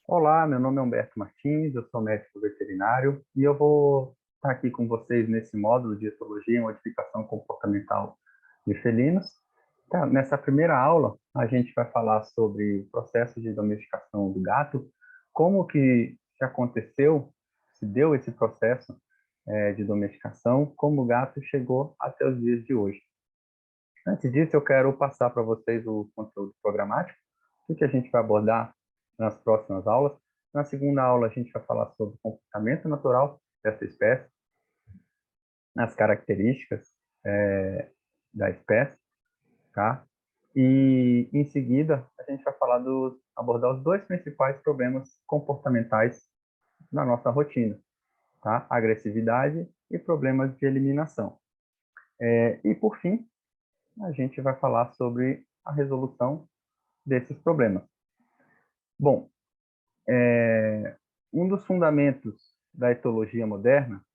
Olá, meu nome é Humberto Martins, eu sou médico veterinário e eu vou estar aqui com vocês nesse módulo de etologia e modificação comportamental de felinos. Tá, nessa primeira aula, a gente vai falar sobre o processo de domesticação do gato, como que se aconteceu, se deu esse processo de domesticação, como o gato chegou até os dias de hoje. Antes disso, eu quero passar para vocês o conteúdo programático, o que a gente vai abordar nas próximas aulas. Na segunda aula, a gente vai falar sobre o comportamento natural dessa espécie, as características da espécie, tá? E, em seguida, a gente vai abordar os dois principais problemas comportamentais na nossa rotina, tá? Agressividade e problemas de eliminação. E, por fim, a gente vai falar sobre a resolução desses problemas. Bom, um dos fundamentos da etologia moderna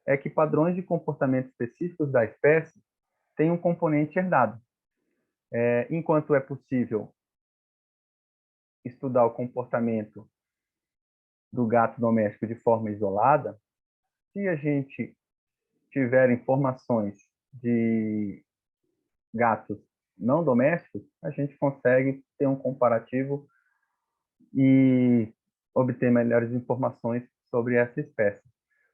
é que padrões de comportamento específicos da espécie têm um componente herdado. Enquanto é possível estudar o comportamento do gato doméstico de forma isolada, se a gente tiver informações de gatos não domésticos, a gente consegue ter um comparativo e obter melhores informações sobre essa espécie.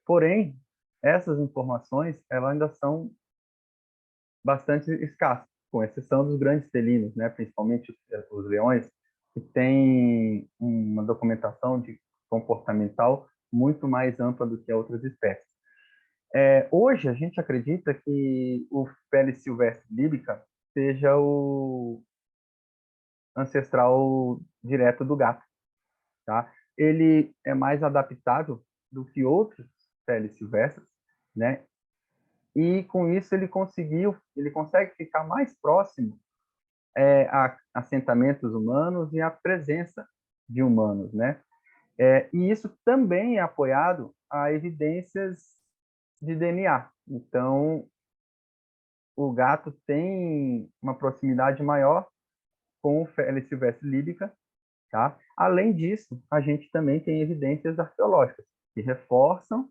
Porém, essas informações elas ainda são bastante escassas, com exceção dos grandes felinos, né, principalmente os leões, que têm uma documentação de comportamental muito mais ampla do que outras espécies. Hoje, a gente acredita que o Felis silvestre líbica seja o ancestral direto do gato, tá? Ele é mais adaptável do que outros Felis silvestres, né? E com isso ele consegue ficar mais próximo a assentamentos humanos e a presença de humanos, né? E isso também é apoiado a evidências de DNA. Então, o gato tem uma proximidade maior com o Felis silvestre líbica, tá? Além disso, a gente também tem evidências arqueológicas que reforçam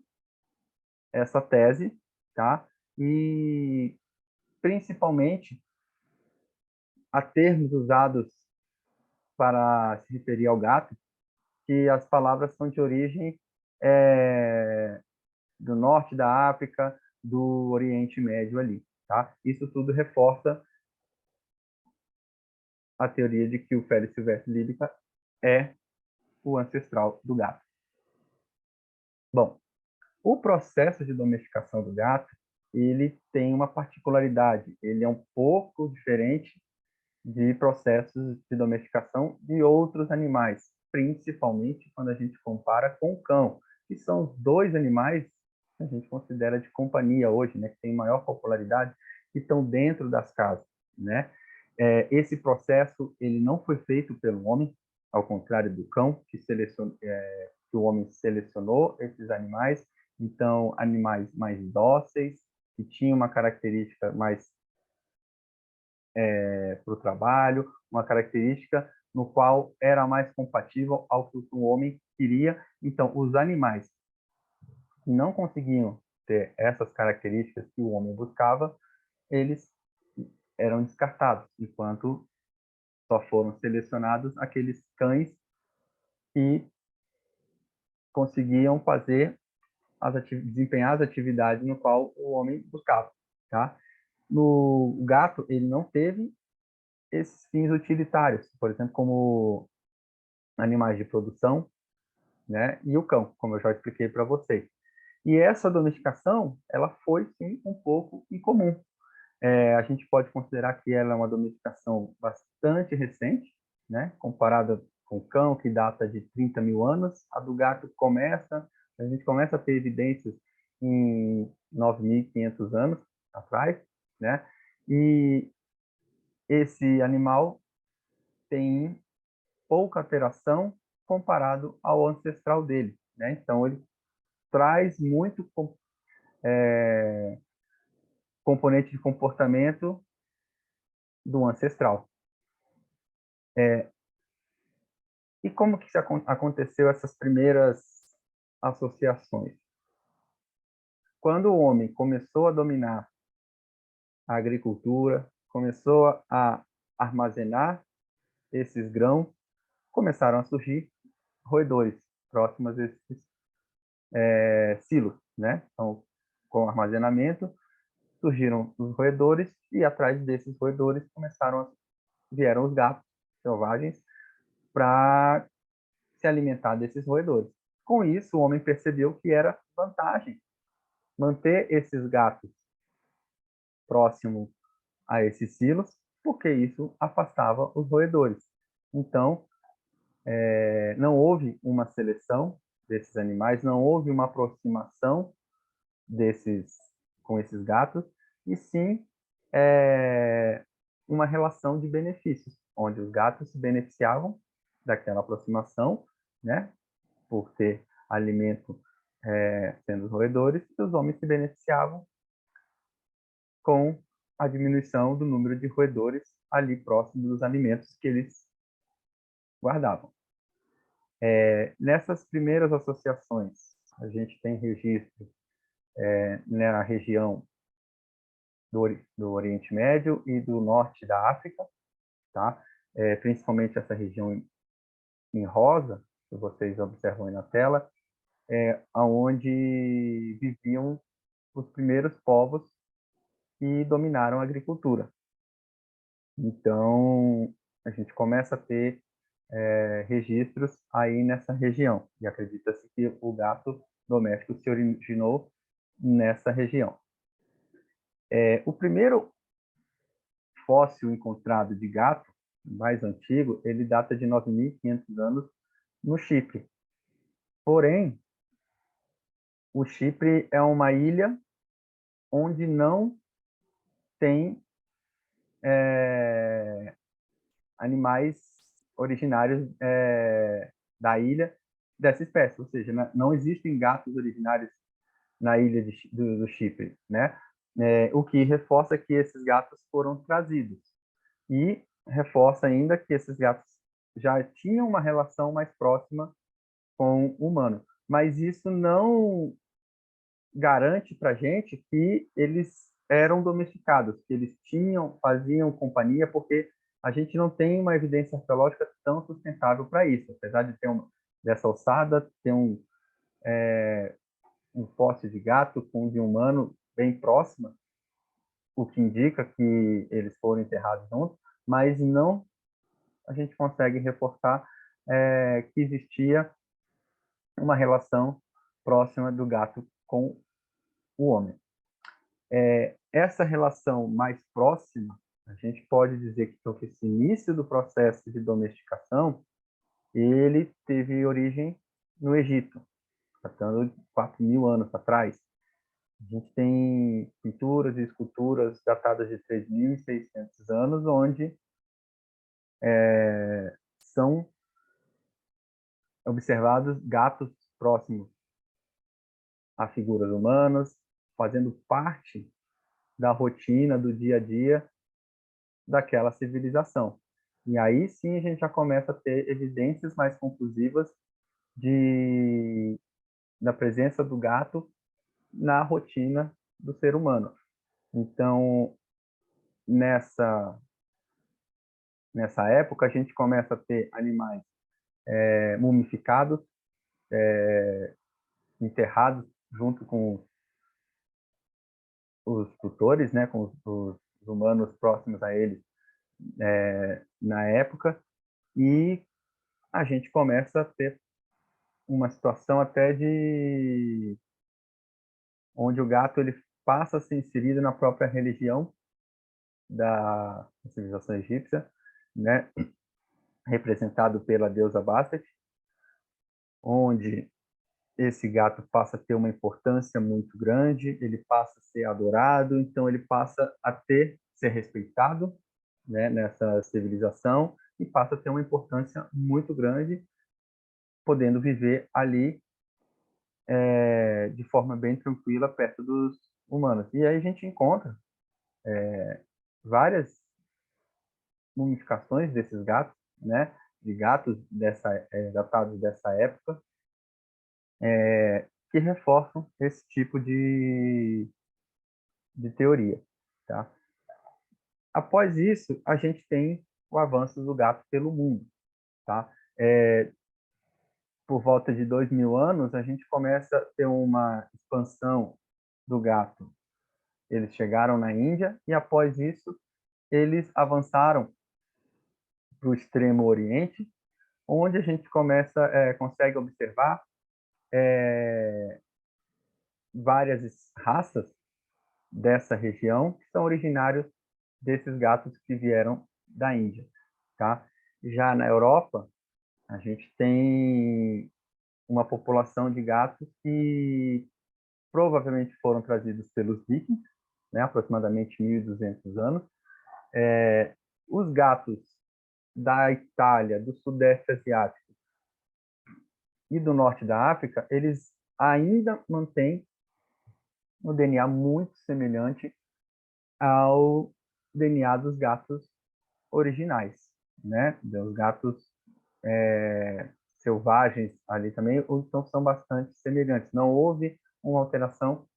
essa tese, tá? E principalmente a termos usados para se referir ao gato, que as palavras são de origem do norte da África, do Oriente Médio ali, tá? Isso tudo reforça a teoria de que o Felis silvestre líbica é o ancestral do gato. Bom, o processo de domesticação do gato, ele tem uma particularidade, ele é um pouco diferente de processos de domesticação de outros animais, principalmente quando a gente compara com o cão, que são os dois animais que a gente considera de companhia hoje, né, que tem maior popularidade, que estão dentro das casas, né? Esse processo ele não foi feito pelo homem, ao contrário do cão, que o homem selecionou esses animais, então animais mais dóceis, que tinham uma característica mais para o trabalho, uma característica no qual era mais compatível ao que o homem queria. Então, os animais que não conseguiam ter essas características que o homem buscava, eles eram descartados, enquanto só foram selecionados aqueles cães que conseguiam desempenhar as atividades no qual o homem buscava, tá? No gato, ele não teve esses fins utilitários, por exemplo, como animais de produção, né? E o cão, como eu já expliquei para vocês. E essa domesticação, ela foi sim um pouco incomum. A gente pode considerar que ela é uma domesticação bastante recente, né? Comparada com o cão, que data de 30 mil anos. A gente começa a ter evidências em 9.500 anos atrás, né? E esse animal tem pouca alteração comparado ao ancestral dele, né? Então, ele traz muito componente de comportamento do ancestral. E como que aconteceu essas primeiras associações? Quando o homem começou a dominar a agricultura, começou a armazenar esses grãos, começaram a surgir roedores próximos a esses silos, né? Então, com o armazenamento, surgiram os roedores e atrás desses roedores vieram os gatos selvagens para se alimentar desses roedores. Com isso, o homem percebeu que era vantagem manter esses gatos próximos a esses silos, porque isso afastava os roedores. Então, não houve uma seleção desses animais, não houve uma aproximação com esses gatos, e sim uma relação de benefícios, onde os gatos se beneficiavam daquela aproximação, né, por ter alimento sendo os roedores, e os homens se beneficiavam com a diminuição do número de roedores ali próximo dos alimentos que eles guardavam. Nessas primeiras associações, a gente tem registro na região do Oriente Médio e do norte da África, tá? Principalmente essa região em rosa, que vocês observam aí na tela, onde viviam os primeiros povos que dominaram a agricultura. Então, a gente começa a ter registros aí nessa região, e acredita-se que o gato doméstico se originou nessa região. O primeiro fóssil encontrado de gato, mais antigo, ele data de 9.500 anos no Chipre. Porém, o Chipre é uma ilha onde não tem animais originários da ilha dessa espécie, ou seja, não existem gatos originários na ilha do Chipre, né? O que reforça que esses gatos foram trazidos. E reforça ainda que esses gatos já tinham uma relação mais próxima com o humano. Mas isso não garante para a gente que eles eram domesticados, que eles faziam companhia, porque a gente não tem uma evidência arqueológica tão sustentável para isso. Apesar de ter dessa alçada, ter um fóssil de gato com de humano bem próxima, o que indica que eles foram enterrados juntos, mas não a gente consegue reforçar que existia uma relação próxima do gato com o homem. Essa relação mais próxima, a gente pode dizer que esse início do processo de domesticação, ele teve origem no Egito, datando de 4.000 anos atrás. A gente tem pinturas e esculturas datadas de 3.600 anos, onde são observados gatos próximos a figuras humanas, fazendo parte da rotina, do dia a dia daquela civilização. E aí sim a gente já começa a ter evidências mais conclusivas da presença do gato na rotina do ser humano. Então, nessa época, a gente começa a ter animais mumificados, enterrados junto com os tutores, né, com os humanos próximos a eles na época, e a gente começa a ter uma situação até de onde o gato ele passa a ser inserido na própria religião da civilização egípcia, né, representado pela deusa Bastet, onde esse gato passa a ter uma importância muito grande, ele passa a ser adorado, então ele passa a ser respeitado, né, nessa civilização, e passa a ter uma importância muito grande, podendo viver ali de forma bem tranquila perto dos humanos. E aí a gente encontra várias mumificações desses gatos, né, de gatos datados dessa época, que reforçam esse tipo de teoria, tá? Após isso, a gente tem o avanço do gato pelo mundo, tá? Por volta de 2000 anos, a gente começa a ter uma expansão do gato. Eles chegaram na Índia e, após isso, eles avançaram para o extremo oriente, onde a gente consegue observar várias raças dessa região que são originários desses gatos que vieram da Índia, tá? Já na Europa, a gente tem uma população de gatos que provavelmente foram trazidos pelos vikings, né, aproximadamente 1.200 anos. Os gatos da Itália, do Sudeste Asiático e do Norte da África, eles ainda mantêm um DNA muito semelhante ao DNA dos gatos originais, né? Dos gatos selvagens ali também, então são bastante semelhantes. Não houve uma alteração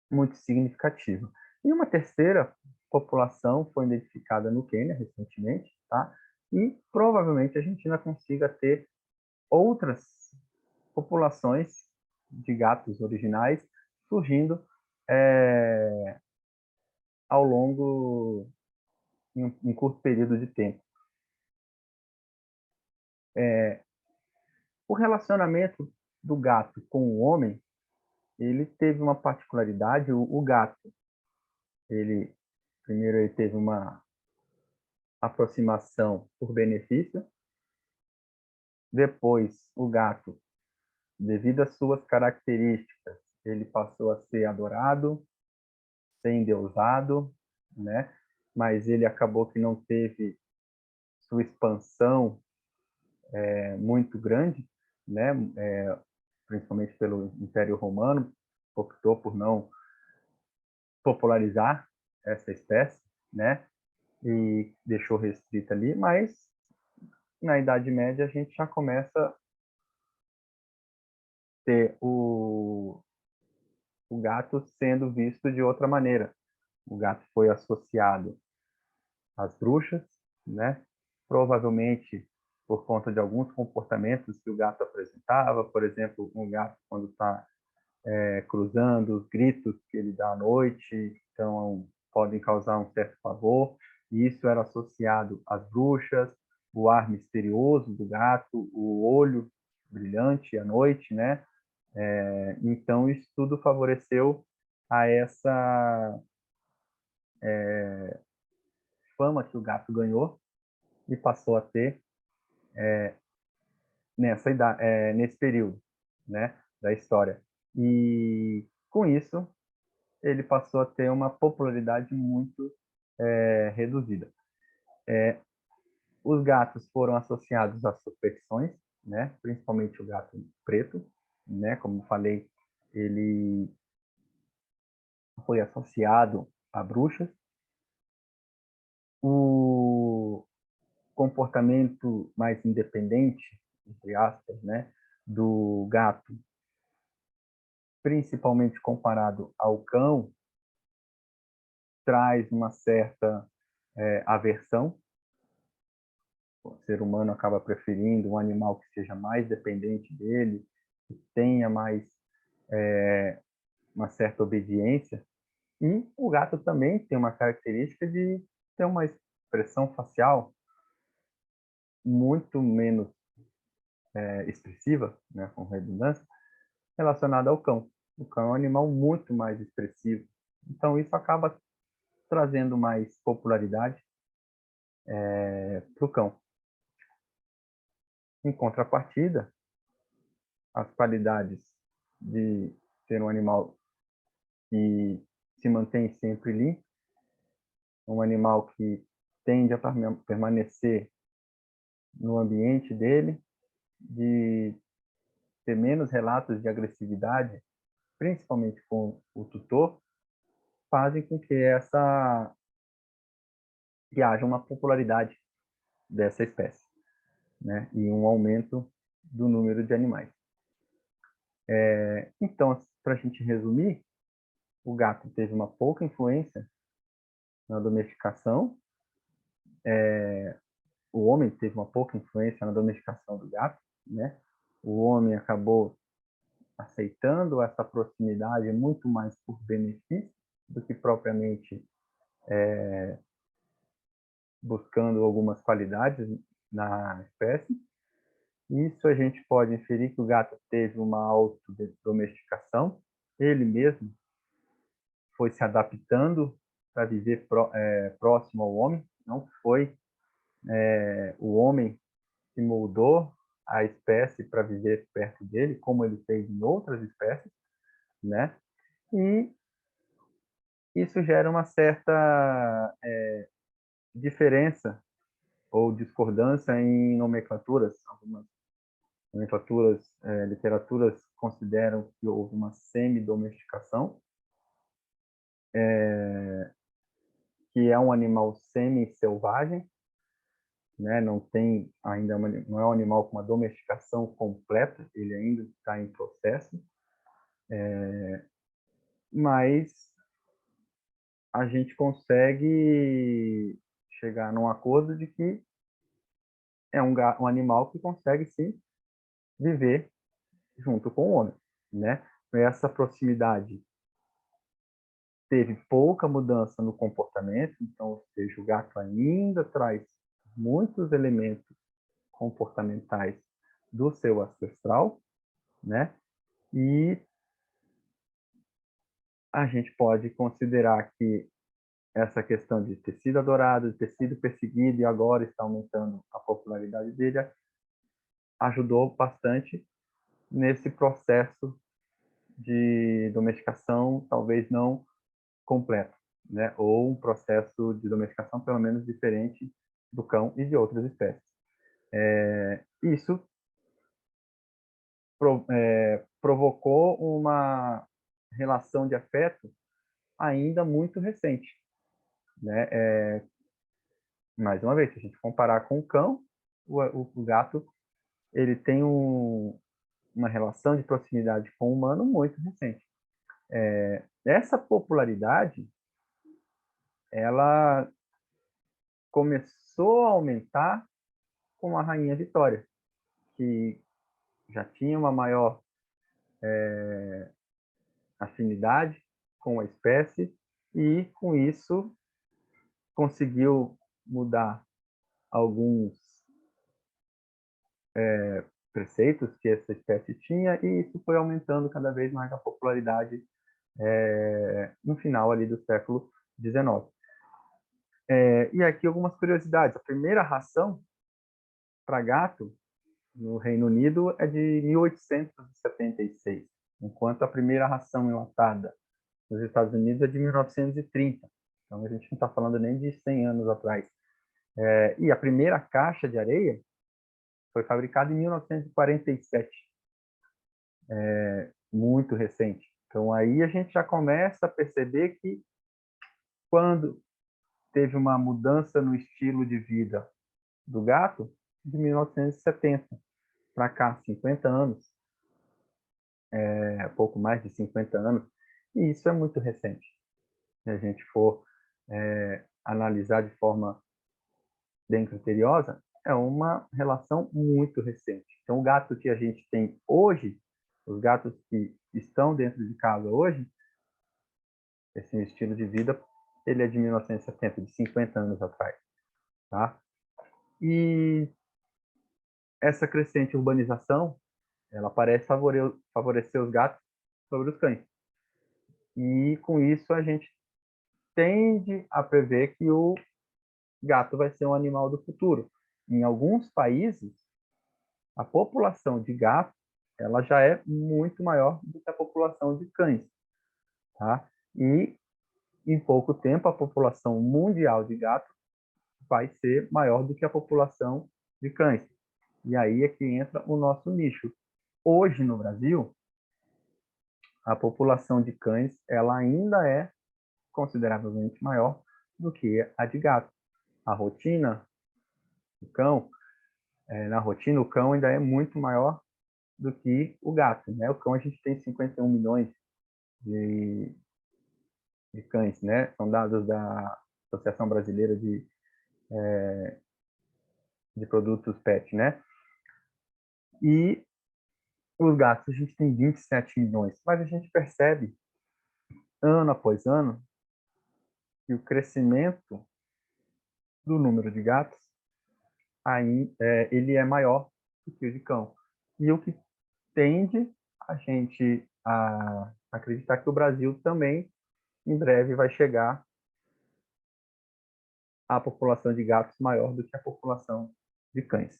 muito significativa. E uma terceira população foi identificada no Quênia recentemente, tá? E provavelmente a gente ainda consiga ter outras populações de gatos originais surgindo ao longo em curto período de tempo. O relacionamento do gato com o homem, ele teve uma particularidade. O gato, primeiro ele teve uma aproximação por benefício. Depois, o gato, devido às suas características, ele passou a ser adorado, ser endeusado, né? Mas ele acabou que não teve sua expansão muito grande, né? Principalmente pelo Império Romano, optou por não popularizar essa espécie, né? E deixou restrita ali, mas na Idade Média a gente já começa a ter o gato sendo visto de outra maneira. O gato foi associado às bruxas, né? Provavelmente por conta de alguns comportamentos que o gato apresentava, por exemplo, um gato quando está cruzando, os gritos que ele dá à noite, então podem causar um certo pavor, e isso era associado às bruxas, o ar misterioso do gato, o olho brilhante à noite, né? Então isso tudo favoreceu a essa fama que o gato ganhou e passou a ter nesse período, né, da história. E com isso ele passou a ter uma popularidade muito reduzida. Os gatos foram associados às superstições, né, principalmente o gato preto, né, como falei, ele foi associado a bruxas. O comportamento mais independente, entre aspas, né, do gato, principalmente comparado ao cão, traz uma certa aversão. O ser humano acaba preferindo um animal que seja mais dependente dele, que tenha mais uma certa obediência. E o gato também tem uma característica de ter uma expressão facial muito menos expressiva, né, com redundância, relacionada ao cão. O cão é um animal muito mais expressivo. Então, isso acaba trazendo mais popularidade para o cão. Em contrapartida, as qualidades de ser um animal que se mantém sempre limpo, um animal que tende a permanecer no ambiente dele, de ter menos relatos de agressividade, principalmente com o tutor, fazem com que haja uma popularidade dessa espécie. né? E um aumento do número de animais. Então, para a gente resumir, o gato teve uma pouca influência na domesticação, o homem teve uma pouca influência na domesticação do gato, né? O homem acabou aceitando essa proximidade muito mais por benefício do que propriamente buscando algumas qualidades na espécie. Isso a gente pode inferir que o gato teve uma autodomesticação, ele mesmo foi se adaptando para viver próximo ao homem, não foi o homem que moldou a espécie para viver perto dele, como ele fez em outras espécies, né? E isso gera uma certa diferença ou discordância em nomenclaturas. Algumas nomenclaturas, literaturas consideram que houve uma semi-domesticação, que é um animal semi-selvagem, né? Não tem ainda não é um animal com uma domesticação completa, ele ainda está em processo, mas a gente consegue chegar num acordo de que é um animal que consegue sim viver junto com o homem, né? Essa proximidade teve pouca mudança no comportamento, então, ou seja, o gato ainda traz muitos elementos comportamentais do seu ancestral, né? E a gente pode considerar que essa questão de ter sido adorado, de ter sido perseguido e agora está aumentando a popularidade dele, ajudou bastante nesse processo de domesticação, talvez não completo, né? Ou um processo de domesticação pelo menos diferente do cão e de outras espécies. Isso provocou uma relação de afeto ainda muito recente, né? Mais uma vez, se a gente comparar com o cão, o gato ele tem uma relação de proximidade com o humano muito recente. Essa popularidade, ela começou a aumentar com a Rainha Vitória, que já tinha uma maior afinidade com a espécie e, com isso, conseguiu mudar alguns preceitos que essa espécie tinha e isso foi aumentando cada vez mais a popularidade no final ali do século XIX. E aqui algumas curiosidades. A primeira ração para gato no Reino Unido é de 1876, enquanto a primeira ração enlatada nos Estados Unidos é de 1930. Então, a gente não está falando nem de 100 anos atrás. E a primeira caixa de areia foi fabricada em 1947, muito recente. Então, aí a gente já começa a perceber que quando teve uma mudança no estilo de vida do gato, de 1970 para cá, 50 anos, pouco mais de 50 anos, e isso é muito recente. Se a gente for analisar de forma bem criteriosa, é uma relação muito recente. Então, o gato que a gente tem hoje, os gatos que estão dentro de casa hoje, esse estilo de vida, ele é de 1970, de 50 anos atrás, tá? E essa crescente urbanização, ela parece favorecer os gatos sobre os cães. E com isso a gente tende a prever que o gato vai ser um animal do futuro. Em alguns países, a população de gatos ela já é muito maior do que a população de cães, tá? E em pouco tempo a população mundial de gatos vai ser maior do que a população de cães. E aí é que entra o nosso nicho. Hoje no Brasil, a população de cães ela ainda é consideravelmente maior do que a de gatos. A rotina do cão na rotina, o cão ainda é muito maior do que o gato, né? O cão a gente tem 51 milhões de, de cães, né? São dados da Associação Brasileira de Produtos PET, né? E os gatos a gente tem 27 milhões, mas a gente percebe ano após ano que o crescimento do número de gatos aí ele é maior do que o de cão. E o que tende a gente a acreditar que o Brasil também em breve vai chegar à população de gatos maior do que a população de cães.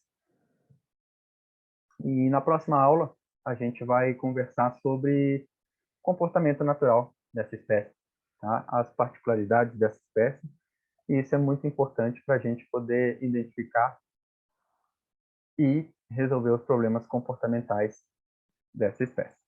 E na próxima aula a gente vai conversar sobre comportamento natural dessa espécie, tá? As particularidades dessa espécie, e isso é muito importante para a gente poder identificar e resolver os problemas comportamentais dessa espécie.